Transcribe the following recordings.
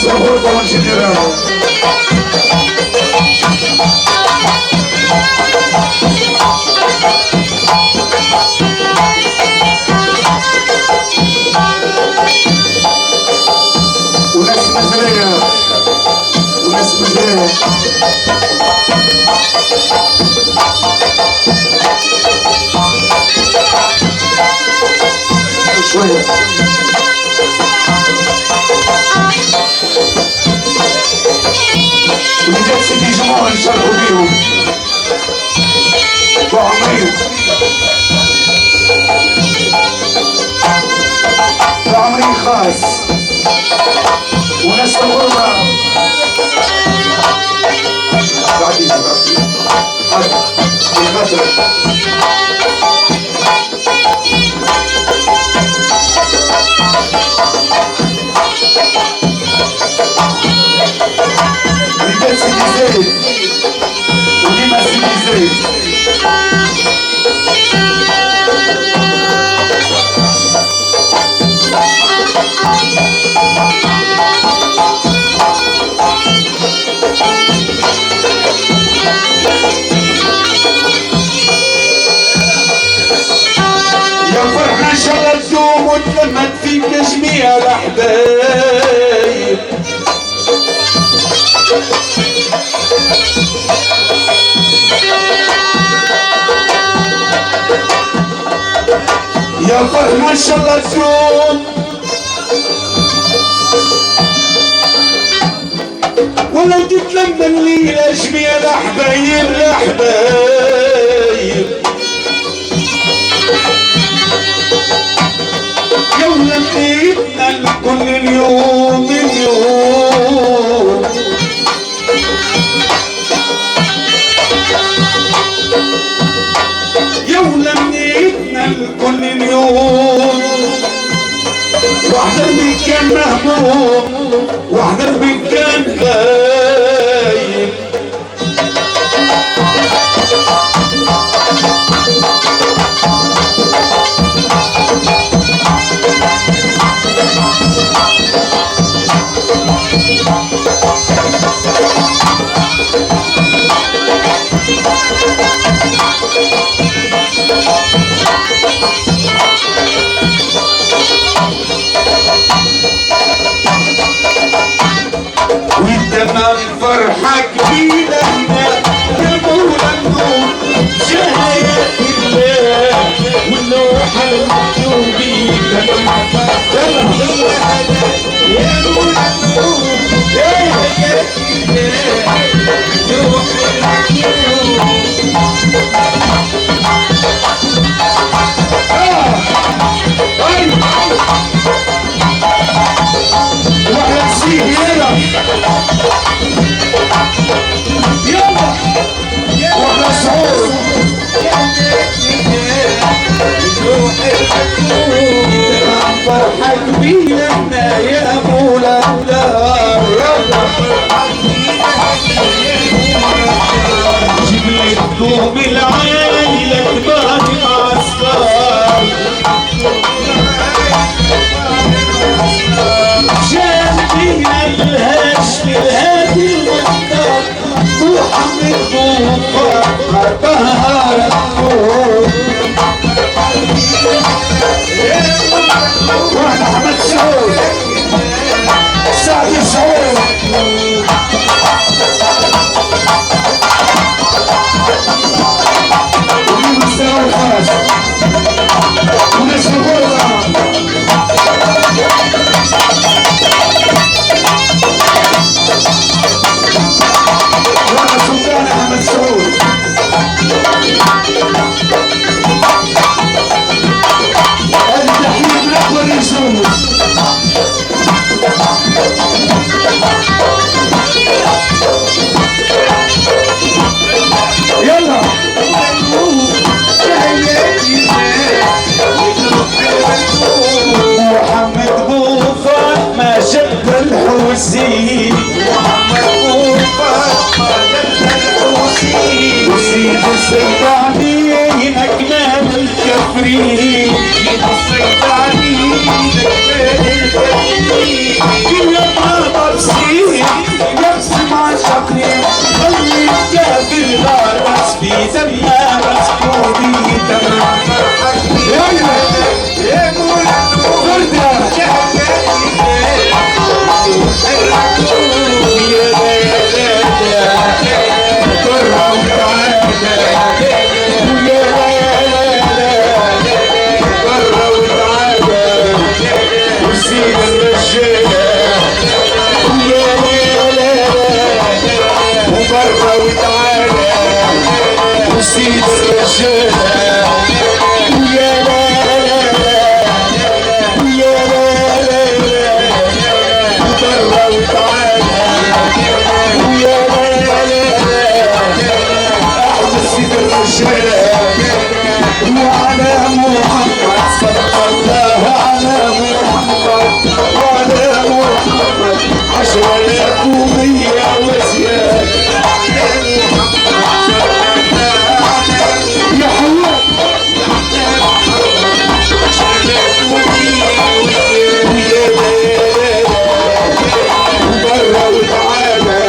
وناس الغربة والجنرال. وناس مزرية وناس مزرية. شوية ولدات سيدي جمهور نشرفوا بيهم بعمري بعمري خاص وناس الغربة بعدين ولدات سيدي زايد وديما سيدي زايد. يا فرحة ان شاء الله تدوم وتلمت فيك جميع الاحبايب. يا فرحة ان شاء الله تدوم ولو تتلم الليلة جميع الاحبايب الاحبايب. يوم لقيتنا الكل اليوم اليوم. يوم لقيتنا الكل اليوم. واحضر من كان مهموم واحضر من كان خايف. ودمع الفرحة كبيرة هنا يا مولا النور شهايات الله واللوحة المكتوبين. دمع الفرحة يا مولا النور شهايات الله واللوحة واحد سيدي يلا يلا واحنا سعود فرحة كبيرة يا مولا جيب لي هدوم العائلة تبارك عسكر. جنبينا الهاشم الهادي المختار محمد بوفار بهار النور. واحنا احمد سعود سعد سعود والمستوى الخاص وناس الغربة. وانا سلطان احمد سعود هذه تحية من اكبر الرسوم. يلا محمد بوفار ما شد الحوسي. محمد بوفار ما شد الحوسي. وسيد السيطانين اكمال الكفرين. سيد السيطانين اكمال الكفرين. كل ما وسيد الرجالة ويا لا لا ويا لا لا برا وتعالى ويا لا لا احمد سيد الرجالة وعلى محمد صلى الله على محمد وعلى محمد عشرة يقومية وزيادة يا حلوة برا وتعالى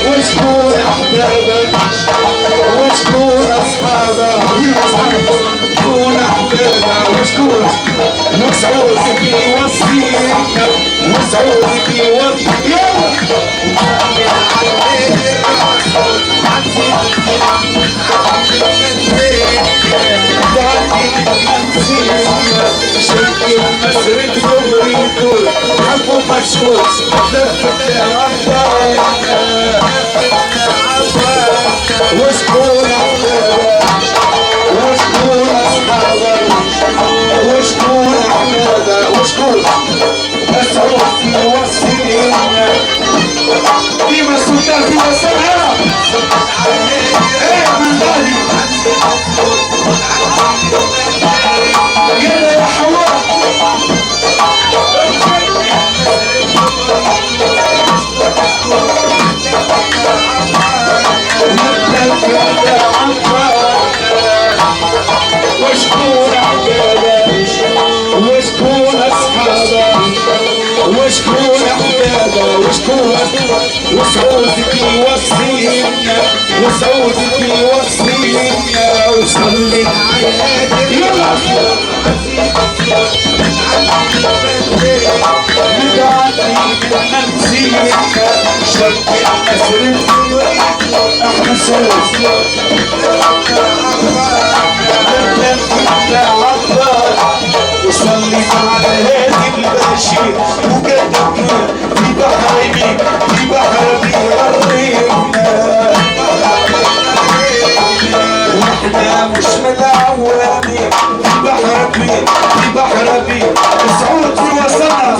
وشكون احبابك وشكون اصحابك شكون احبابك وشكون وسعود بيوصيك وسعود بيوصيك شكل مسرد دغريتو حبو مشكوش لفت العبار وشكون احبابك وشكون اصحابك وشكون احبابك وشكون اسعود في وصيك ديما السلطان في وصلها ايه من غالي يلا يا حواء وشكون احبابك وشكون اصحابك وشكون احبابك وشكون وسعودك يوصينا وسعودك يوصينا وصلي يلا ندعي بمنزلك شرق المسرد احنا سوا وصلي على هادي البشير وقدمنا في بحري في بحري غريبنا واحنا مش متعودين في بحري في بحري سعود في وسطنا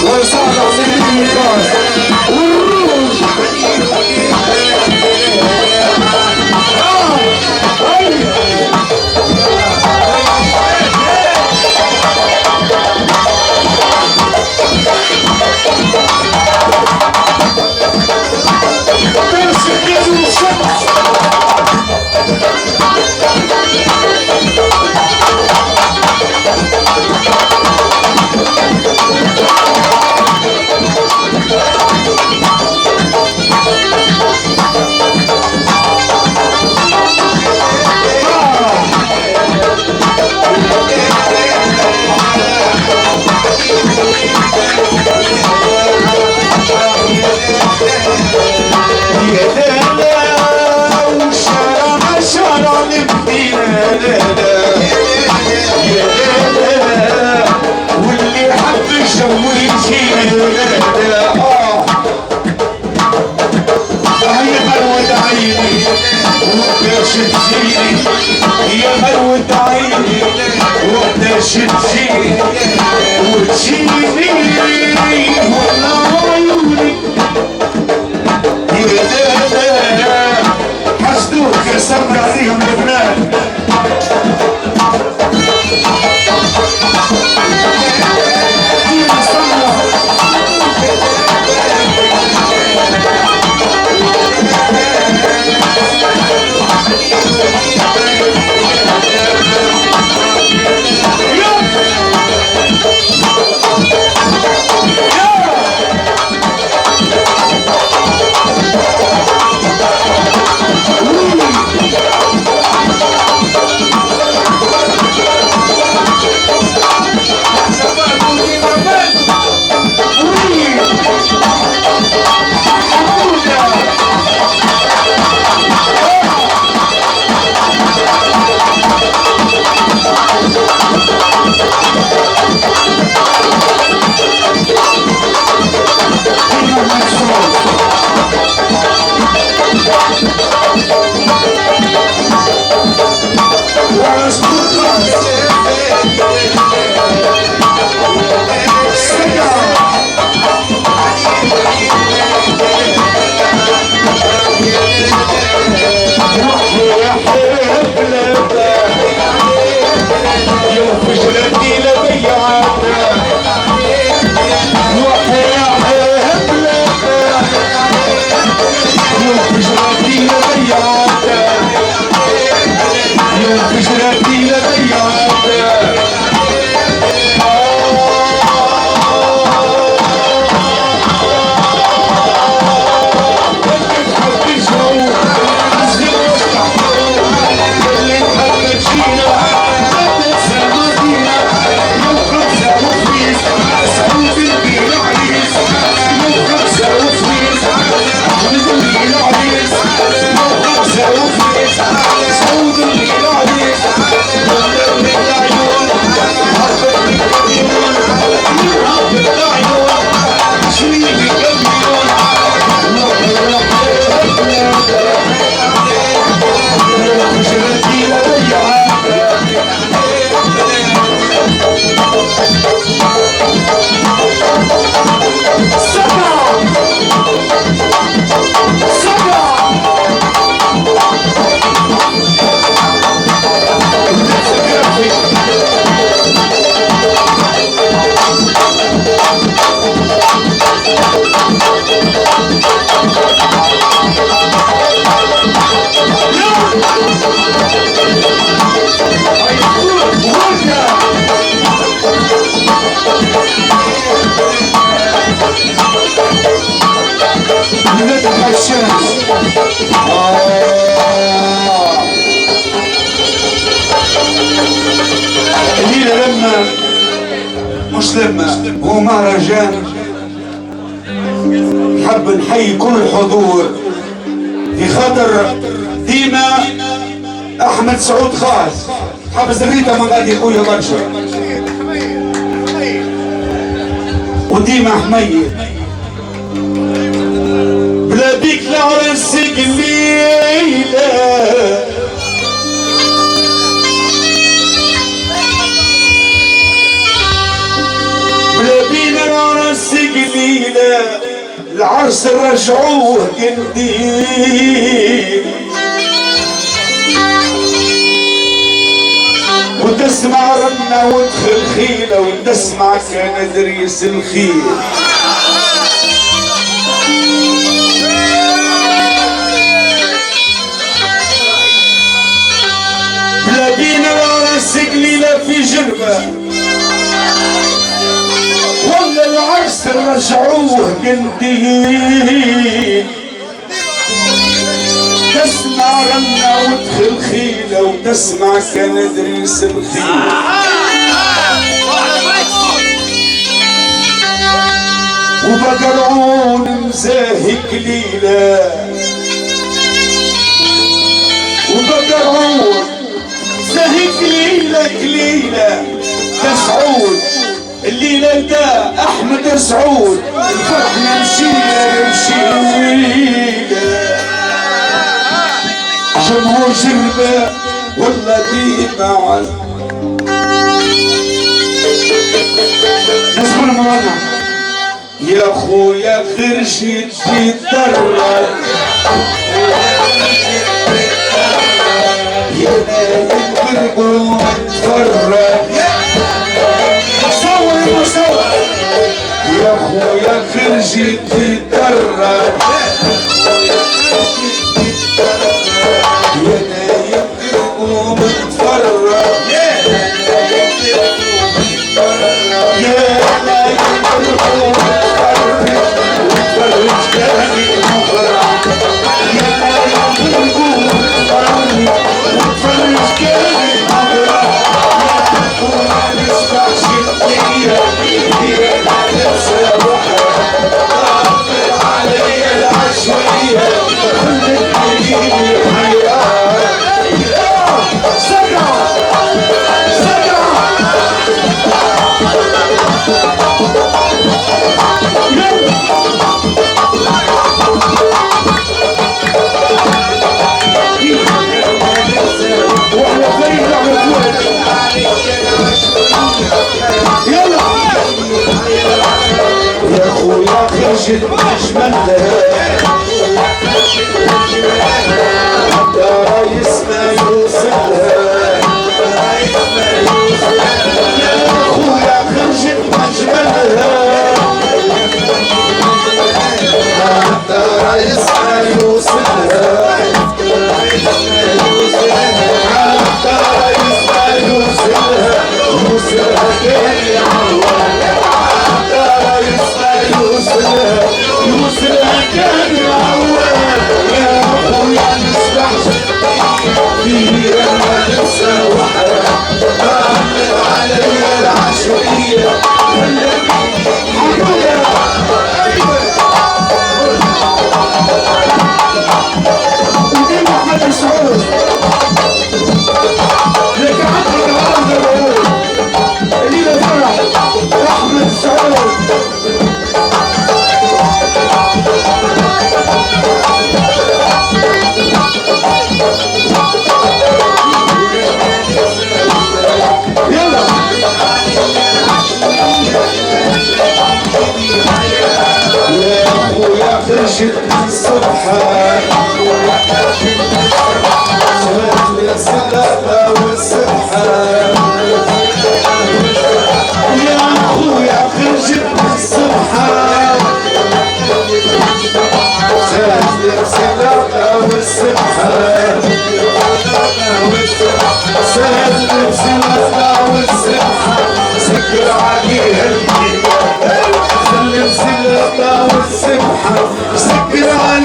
وصار سيدي النقاش والروج ندح الشمس الليلة لما مش لما هو مهرجان حب نحيي كل الحضور في خاطر ديما احمد سعود خاص حافظ الريتا من غادي خويا برشا وديما حميد بلا بيك العرس قليلة بلا بينا العرس قليلة العرس رجعوه قنديل وتسمع رنا وادخل خيلة وتسمع كان دريس الخيل بلا بينا العرس قليلة في جربة ولا العرس رجعوه قنديل تسمع رنا وادخل خيلة وتسمع كان دريس الخيل وبدرعون مزاهي كليلة وبدرعون مزاهي كليلة كليلة تسعود الليلة دا أحمد سعود الفرحنا مشيلة مشيلة جمهور جربة والله ديما نسمع المواضع يا خويا خرجت تتدرج يا نايم بالقلوب تفرج صور مصور يا خويا خرجت تتدرج يا نايم بالقلوب تفرج خرجت أجملها حتى رايس ما يوصلها يا خويا خرجت أجملها حتى رايس ما يوصلها حتى رايس ما يوصلها يوصلها كان يعوض يوصلها كان يعوض يا خويا نسبح فيه ما ننسى وحدة بعمل عليا العشوائية ودي محمد سعود لك عندك عرض العود الليلة فرح أحمد سعود خرجت الصبحة سويت لي السلامة والسبحة يا خويا خرجت الصبحة سويت لي السلامة والسبحة سويت لي السلامة والسبحة سكر عليها سلم سلامة والسبحة سكر عليها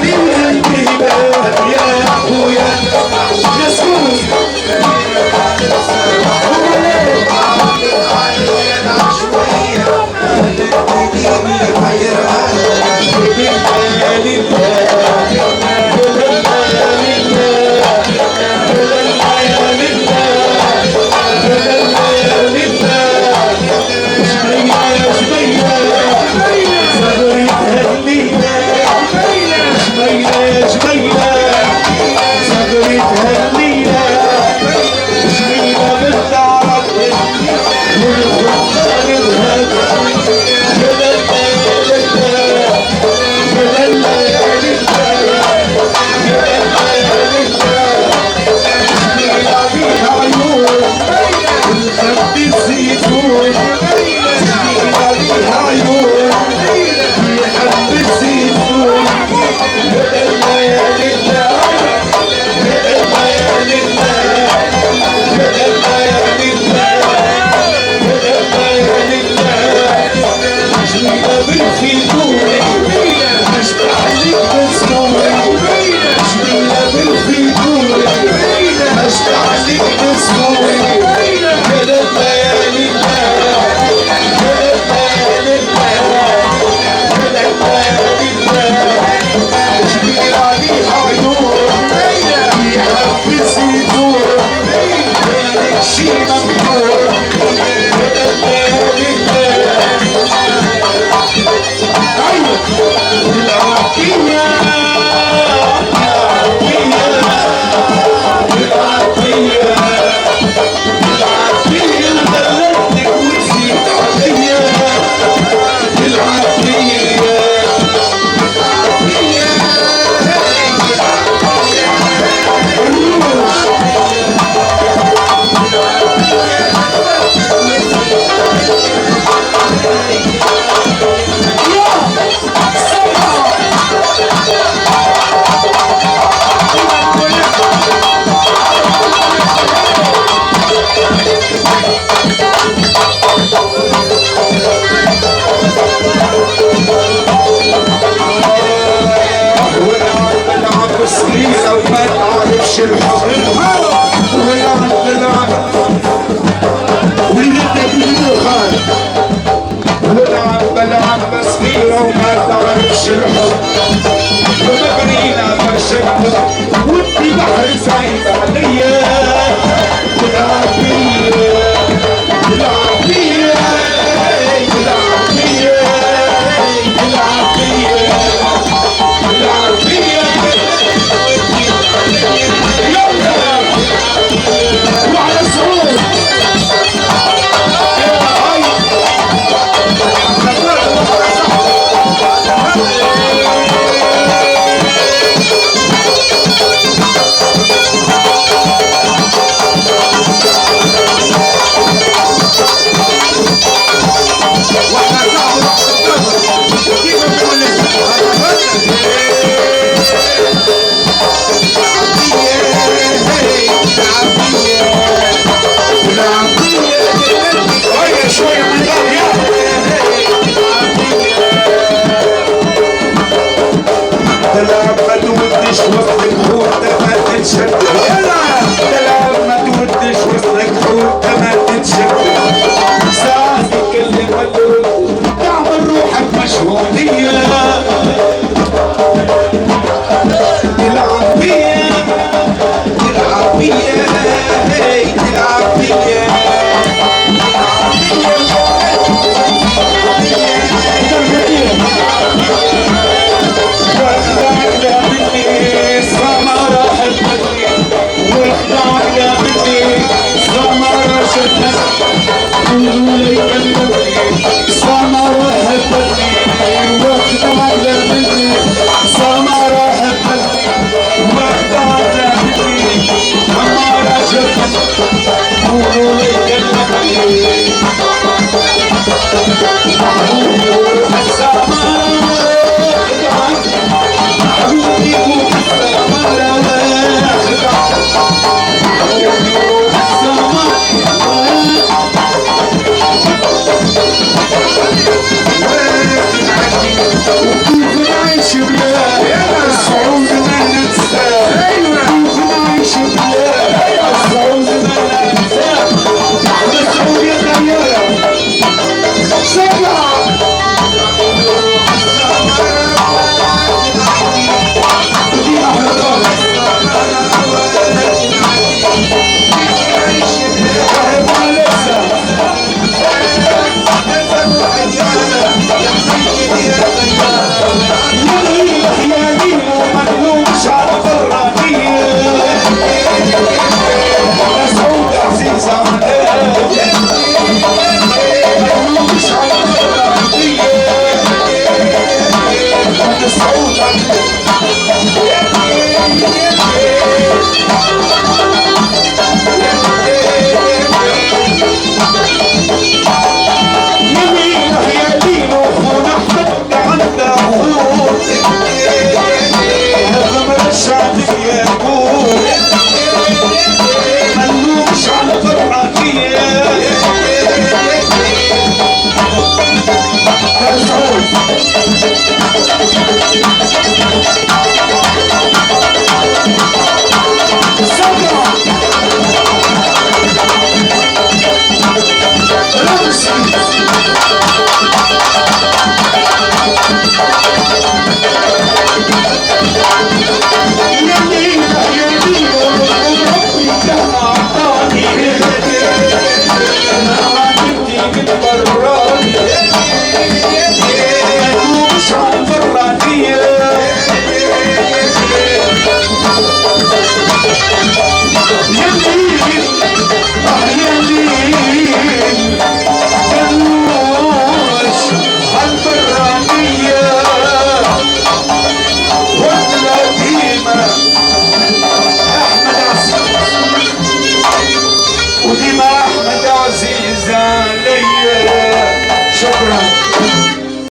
صغيرة وما تعرفش الحب ولعب ولدك بالدخان ولعب صغيرة وما تعرفش الحب ومبرينا فرشك وانتي بحر سعيد عليا ولعب بيا ولعب بيا ولعب بيا ولعب بيا ولعب بيا وعلى صوت وديما احمد عزيز علي. شكرا.